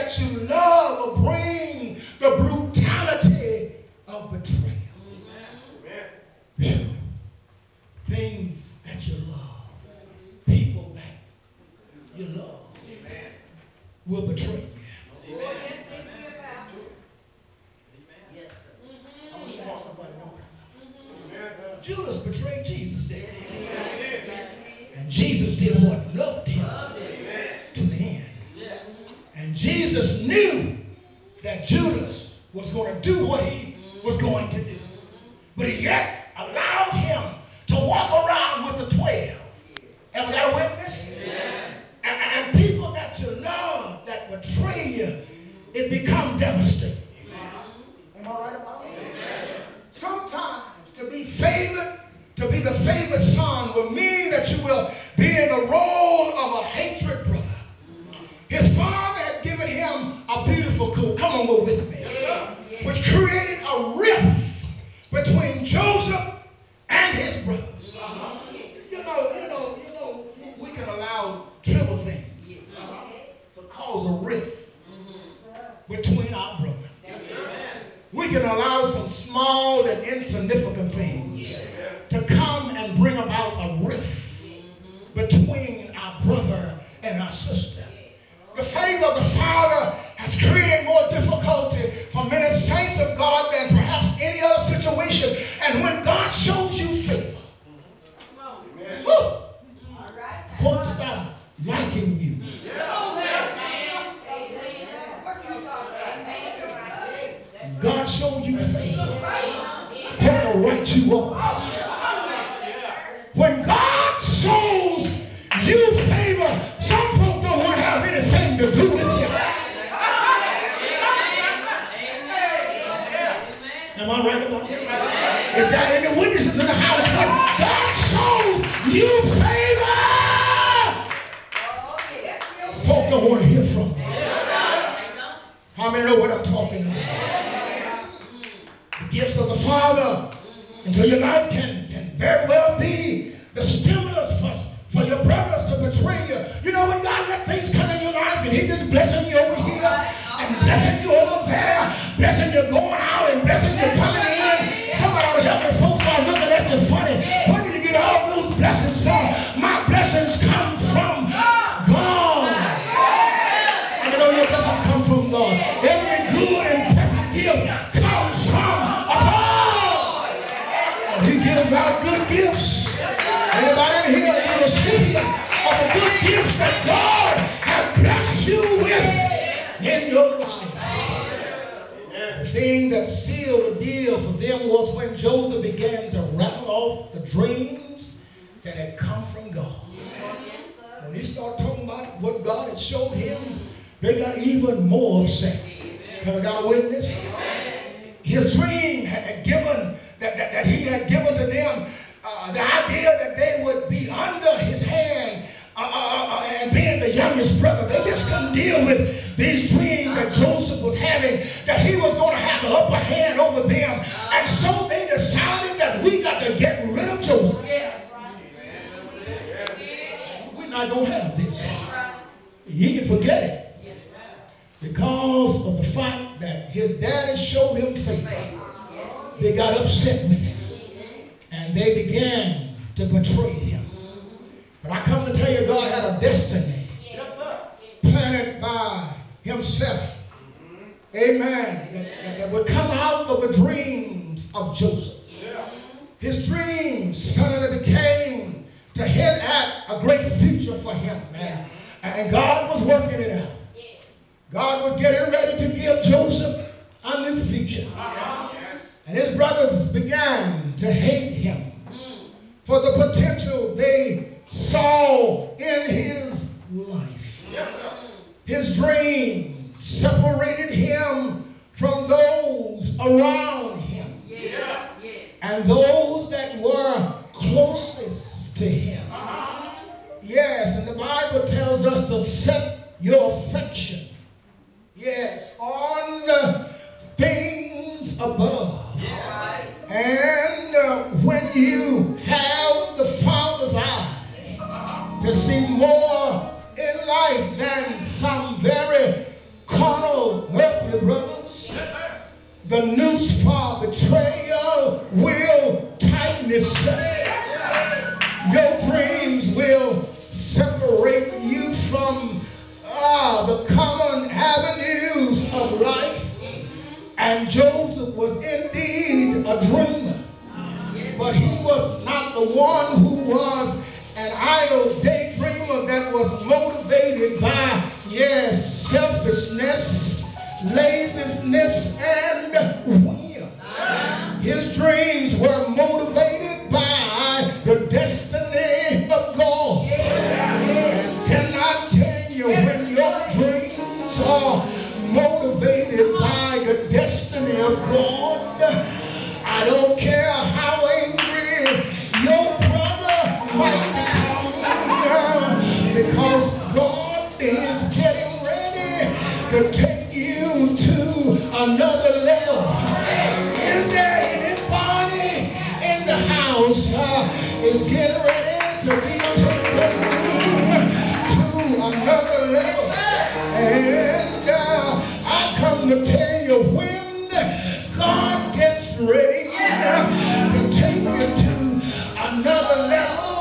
that you love will bring the brutality of betrayal. Amen. Things that you love, people that you love, will betray you. Amen. I wish I had somebody know that. Judas betrayed Jesus, didn't he? And Jesus did what? Loved him to the end. And Jesus knew that Judas was going to do what he was going to do. But he yet allowed him to walk around with the 12. And we got a witness? And people that you love that betray you, it becomes devastating. Am I right about that? Sometimes to be favored, to be the favored son will mean that you will be in the role of a hatred brother. His father had given him a beautiful coat, come on, go with me, which created a rift between Joseph and his brothers. You know, we can allow trivial things to cause a rift between our brothers. We can allow some small and insignificant things to come and bring about a rift between our brother and our sister. The favor of the Father has created more difficulty for many saints of God than perhaps any other situation. And when God shows you favor, folks stop liking you. God showed you favor, folk will write you off. When God shows you favor, some folk don't want to have anything to do with you. Am I right about it? Is there any witnesses in the house? When God shows you favor, folk don't want to hear from you. How many know what I'm talking about? The gifts of the Father into your life can very well be the stimulus for your brothers to betray you. You know, when God let things come in your life and He just blessing you over here and blessing you over there, blessing you going out and blessing you coming in. Somebody ought to help me. Folks are looking at you funny. Where did you get all those blessings from? My blessings come from God. And you know your blessings come from God. Every good and perfect gift comes from above. And He gives out good gifts. Anybody in here is a recipient of the good gifts that God has blessed you with in your life. The thing that sealed the deal for them was when Joseph began to rattle off the dreams that had come from God. When he started talking about what God had showed him, they got even more upset. Have I got a witness? His dream had given, that he had given to them the idea that they would be under his hand and being the youngest brother. They just couldn't deal with these dreams that Joseph was having, that he was going to have the upper hand over them. And so they decided that we got to get rid of Joseph. We're not going to have this. He can forget it. Because of the fact that his daddy showed him favor, they got upset with him. And they began to betray him. But I come to tell you, God had a destiny planted by himself. Amen. That would come out of the dreams of Joseph. His dreams suddenly became to hint at a great future for him. And God was working it out. God was getting ready to give Joseph a new future. And his brothers began to hate him for the potential they saw in his life. His dreams separated him from those around him and those that were closest to him. Yes, and the Bible tells us to set your affection, yes, on the things above. And when you have the Father's eyes to see more in life than some very carnal The noose for betrayal will tighten itself. Your dreams will separate you from the common avenues of life. And Joseph was indeed a dreamer. But he was not the one who was an idle daydreamer that was motivated by, yes, selfishness, laziness, and whim. His dreams were motivated by the destiny of God. And can I tell you, when your dreams are motivated by the destiny of God, I don't care how angry your brother might become, because God is getting ready to take you to another level. Is there anybody in the house is getting ready to be taken to another level? And I come to tell you, when God gets ready to take you to another level,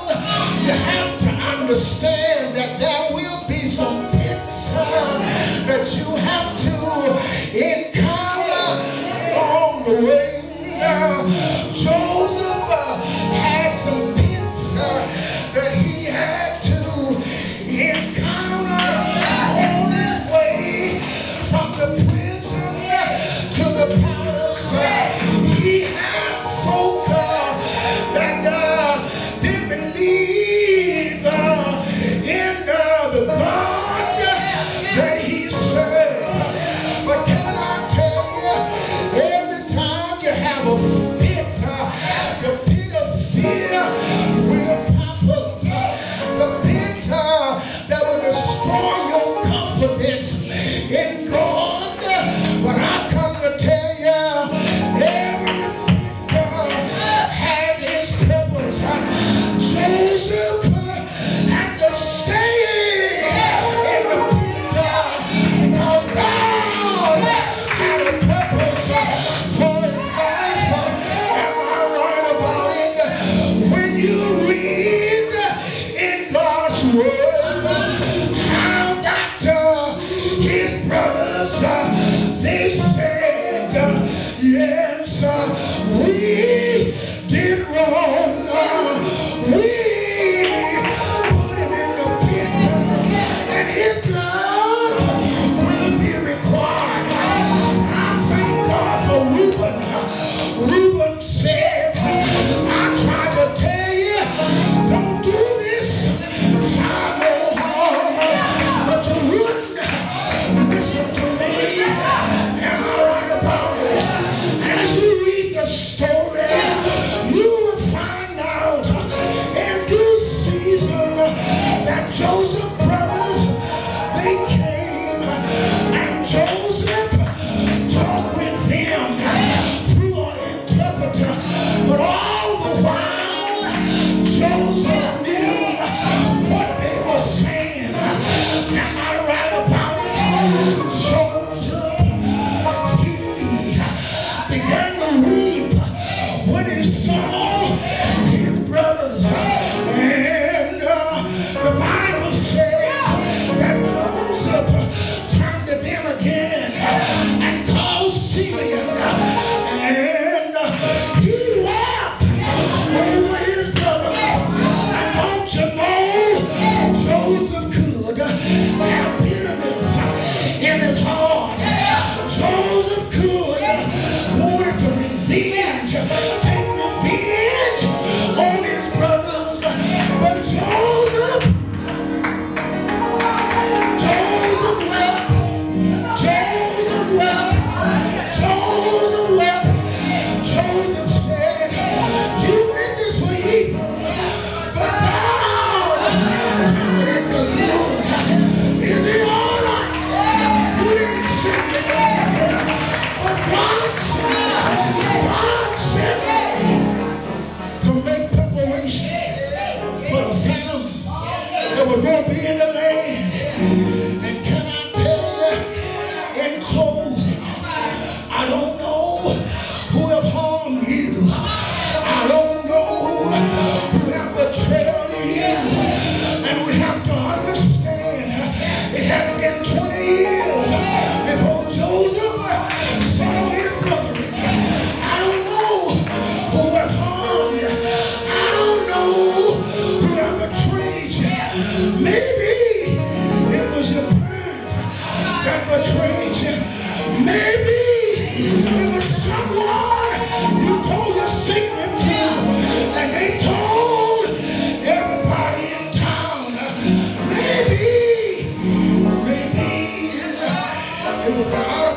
you have to understand that there will be some pits that you have to encounter along the way. Joseph had some pits that he had to encounter on his way from the prison to the palace. He had folk that didn't believe in the God that he served.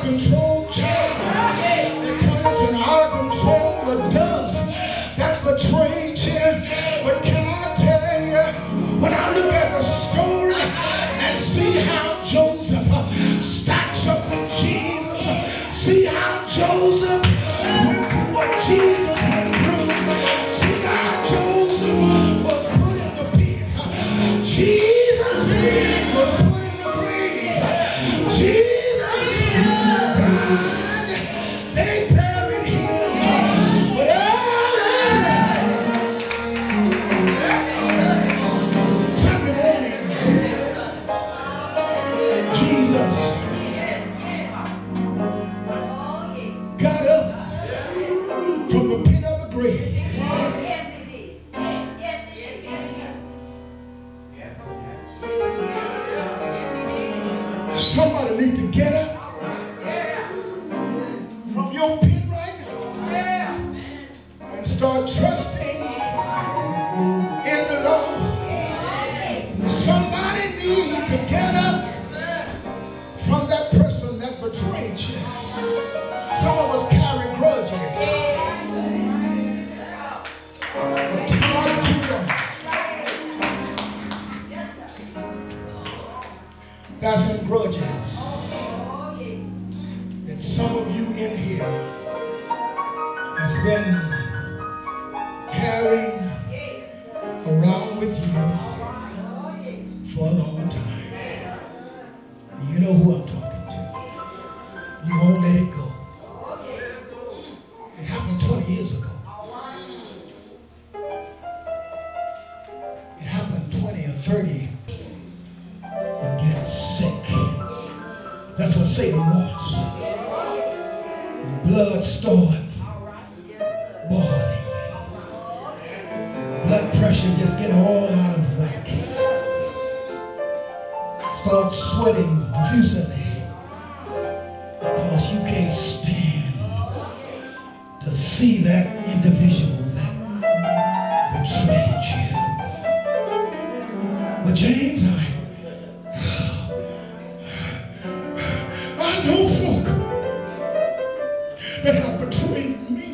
control child. They turn into an out of control adult that betrayed you. But can I tell you, when I look at the story and see how Joseph stacks up with Jesus, see how Joseph went through what Jesus went through, see how Joseph was put in the pit, Jesus was put in the grave, Jesus died, they buried him, but Sunday morning, Jesus got up from the pit of the grave. Somebody need to get up from your pit right now and start trusting in the Lord. Somebody need to get up from that person that betrayed you. Some of us carry grudges. It's hard to go. There's some grudges that some of you in here has been carrying around with you for a long time. And you know who I'm talking to. You won't let it go. It happened 20 years ago. It happened 20 or 30. You get sick. That's what Satan wants. And blood start boiling. Blood pressure just get all out of whack. Start sweating profusely because you can't stand to see that individual that betrayed you. But James, I know folk that have betrayed me.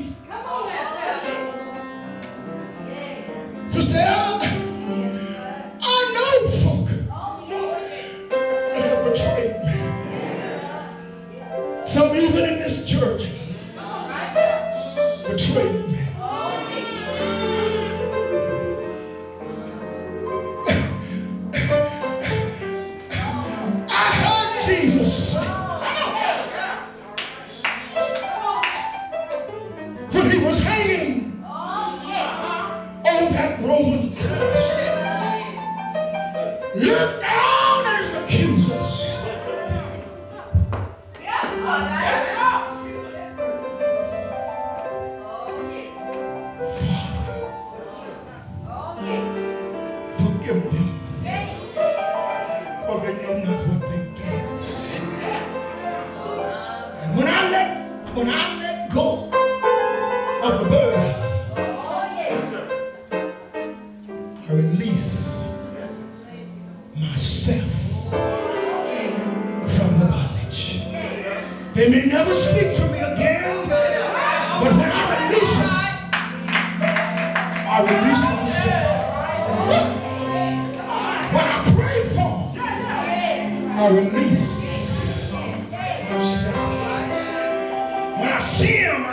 Sister Ella, I know folk that have betrayed me. Some even in this church betrayed me. I heard Jesus say when he was hanging on that Roman cross, look down at his accusers. Forgive them, for they know not what they do. And when I let go of the burden, I release myself from the bondage. They may never speak to me again, but when I release them, I release myself. When I pray for them, I release myself. When I see them,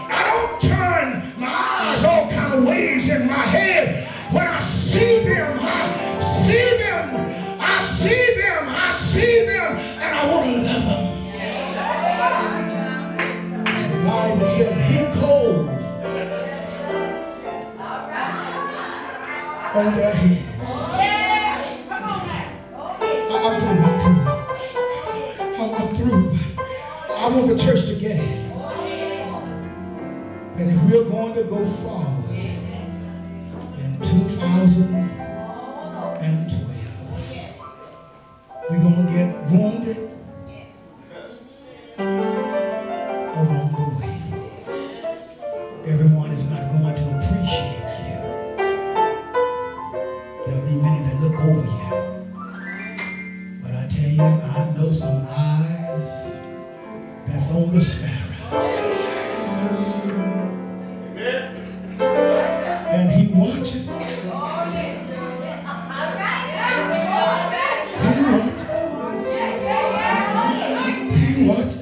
I don't turn my eyes all kind of ways in my head. When I see them, I see them, I see them, I see them, and I want to love them. The Bible says he cold on their heads. I'm through. I want the church to get it. And if we're going to go forward in 2012, we're going to get wounded along the way. Everyone is not going to appreciate you. There'll be many that look over you. But I tell you, I know some eyes on the sparrow. And he watches. He watches. He watches.